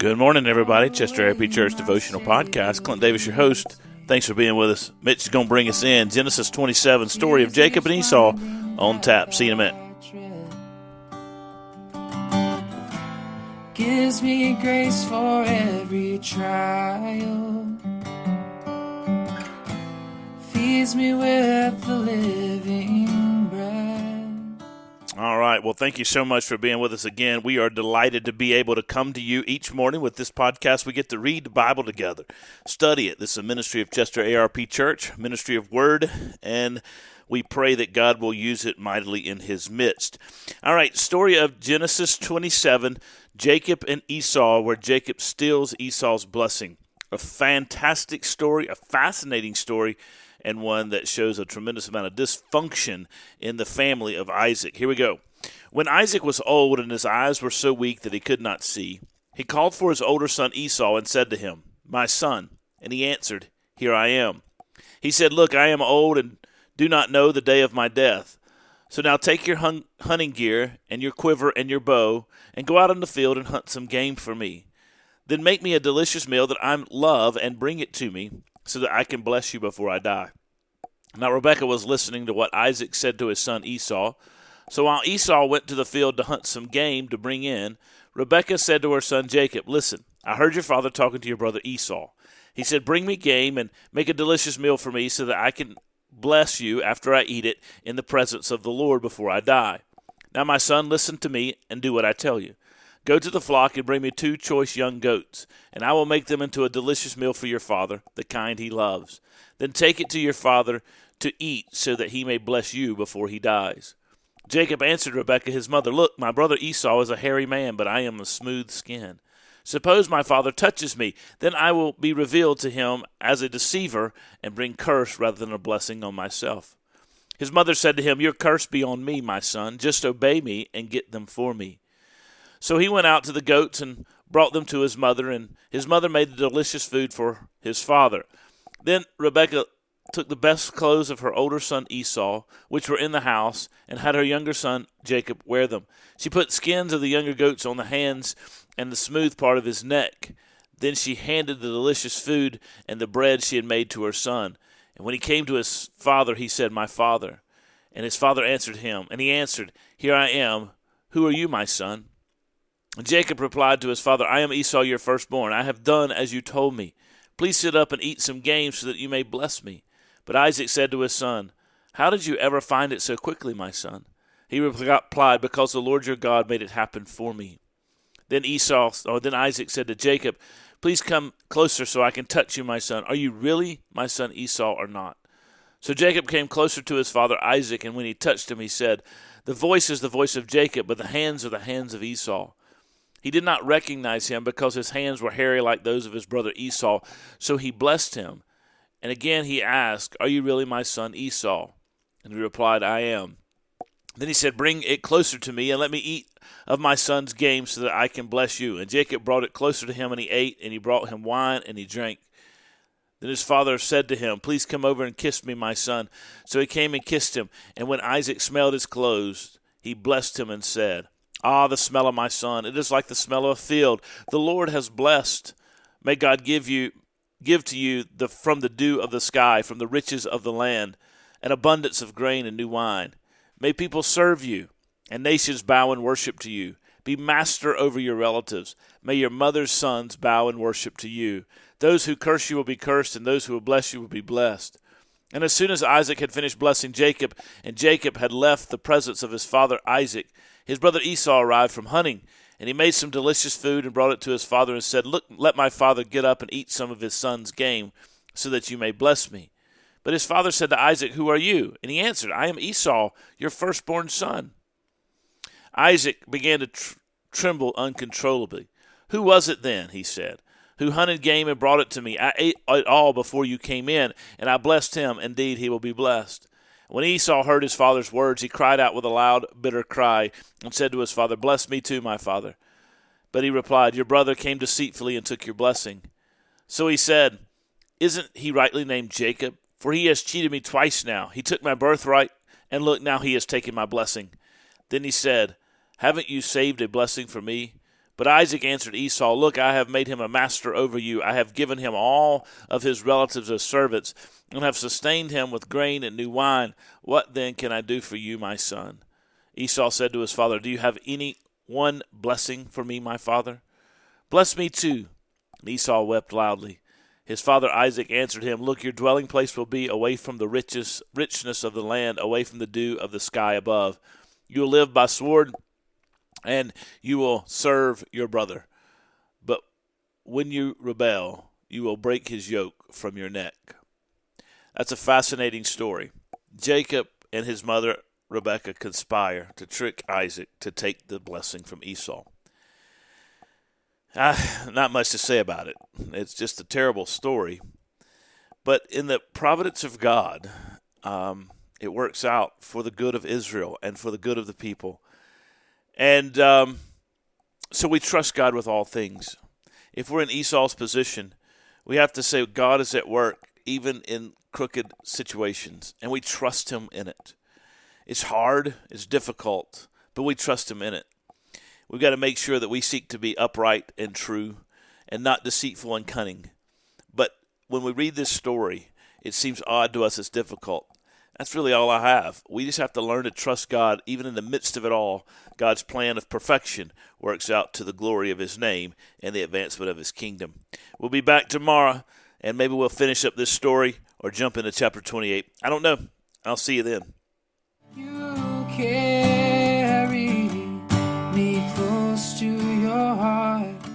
Good morning, everybody. Chester ARP Church Devotional Podcast. Clint Davis, your host. Thanks for being with us. Mitch is going to bring us in. Genesis 27, story of Jacob and Esau on tap. See you in a minute. Gives me grace for every trial, feeds me with the living bread. All right. Well, thank you so much for being with us again. We are delighted to be able to come to you each morning with this podcast. We get to read the Bible together, study it. This is a ministry of Chester ARP Church, ministry of Word, and we pray that God will use it mightily in His midst. All right. Story of Genesis 27, Jacob and Esau, where Jacob steals Esau's blessing. A fantastic story, a fascinating story, and one that shows a tremendous amount of dysfunction in the family of Isaac. Here we go. When Isaac was old and his eyes were so weak that he could not see, he called for his older son Esau and said to him, "My son." And he answered, "Here I am." He said, "Look, I am old and do not know the day of my death. So now take your hunting gear and your quiver and your bow and go out in the field and hunt some game for me. Then make me a delicious meal that I love and bring it to me, so that I can bless you before I die." Now Rebekah was listening to what Isaac said to his son Esau. So while Esau went to the field to hunt some game to bring in, Rebekah said to her son Jacob, "Listen, I heard your father talking to your brother Esau. He said, 'Bring me game and make a delicious meal for me so that I can bless you after I eat it in the presence of the Lord before I die.' Now my son, listen to me and do what I tell you. Go to the flock and bring me 2 choice young goats, and I will make them into a delicious meal for your father, the kind he loves. Then take it to your father to eat so that he may bless you before he dies." Jacob answered Rebekah his mother, "Look, my brother Esau is a hairy man, but I am of smooth skin. Suppose my father touches me, then I will be revealed to him as a deceiver and bring curse rather than a blessing on myself." His mother said to him, "Your curse be on me, my son. Just obey me and get them for me." So he went out to the goats and brought them to his mother, and his mother made the delicious food for his father. Then Rebekah took the best clothes of her older son Esau, which were in the house, and had her younger son Jacob wear them. She put skins of the younger goats on the hands and the smooth part of his neck. Then she handed the delicious food and the bread she had made to her son. And when he came to his father, he said, "My father." And his father answered him, and he answered, "Here I am. Who are you, my son?" And Jacob replied to his father, "I am Esau, your firstborn. I have done as you told me. Please sit up and eat some game so that you may bless me." But Isaac said to his son, "How did you ever find it so quickly, my son?" He replied, "Because the Lord your God made it happen for me." Then Isaac said to Jacob, "Please come closer so I can touch you, my son. Are you really my son Esau or not?" So Jacob came closer to his father Isaac, and when he touched him, he said, "The voice is the voice of Jacob, but the hands are the hands of Esau." He did not recognize him because his hands were hairy like those of his brother Esau, so he blessed him. And again he asked, "Are you really my son Esau?" And he replied, "I am." Then he said, "Bring it closer to me and let me eat of my son's game so that I can bless you." And Jacob brought it closer to him, and he ate, and he brought him wine, and he drank. Then his father said to him, "Please come over and kiss me, my son." So he came and kissed him. And when Isaac smelled his clothes, he blessed him and said, "Ah, the smell of my son, it is like the smell of a field. The Lord has blessed. May God give to you from the dew of the sky, from the riches of the land, an abundance of grain and new wine. May people serve you, and nations bow and worship to you. Be master over your relatives. May your mother's sons bow and worship to you. Those who curse you will be cursed, and those who will bless you will be blessed." And as soon as Isaac had finished blessing Jacob, and Jacob had left the presence of his father Isaac, his brother Esau arrived from hunting, and he made some delicious food and brought it to his father and said, "Look, let my father get up and eat some of his son's game, so that you may bless me." But his father said to Isaac, "Who are you?" And he answered, "I am Esau, your firstborn son." Isaac began to tremble uncontrollably. "Who was it then," he said, "who hunted game and brought it to me? I ate it all before you came in, and I blessed him. Indeed, he will be blessed." When Esau heard his father's words, he cried out with a loud, bitter cry and said to his father, "Bless me too, my father." But he replied, "Your brother came deceitfully and took your blessing." So he said, "Isn't he rightly named Jacob? For he has cheated me twice now. He took my birthright, and look, now he has taken my blessing." Then he said, "Haven't you saved a blessing for me? But Isaac answered Esau, Look, I have made him a master over you. I have given him all of his relatives as servants, and have sustained him with grain and new wine. What then can I do for you, my son? Esau said to his father, Do you have any one blessing for me, my father? Bless me too. And Esau wept loudly. His father Isaac answered him, Look, your dwelling place will be away from the richness of the land, away from the dew of the sky above. You will live by sword, and you will serve your brother. But when you rebel, you will break his yoke from your neck. That's a fascinating story. Jacob and his mother Rebekah conspire to trick Isaac to take the blessing from Esau. Not much to say about it. It's just a terrible story. But in the providence of God, it works out for the good of Israel and for the good of the people. And so we trust God with all things. If we're in Esau's position, we have to say God is at work even in crooked situations, and we trust him in it. It's hard, it's difficult, but we trust him in it. We've got to make sure that we seek to be upright and true and not deceitful and cunning. But when we read this story, it seems odd to us, it's difficult. That's really all I have. We just have to learn to trust God. Even in the midst of it all, God's plan of perfection works out to the glory of his name and the advancement of his kingdom. We'll be back tomorrow, and maybe we'll finish up this story or jump into chapter 28. I don't know. I'll see you then. You carry me close to your heart.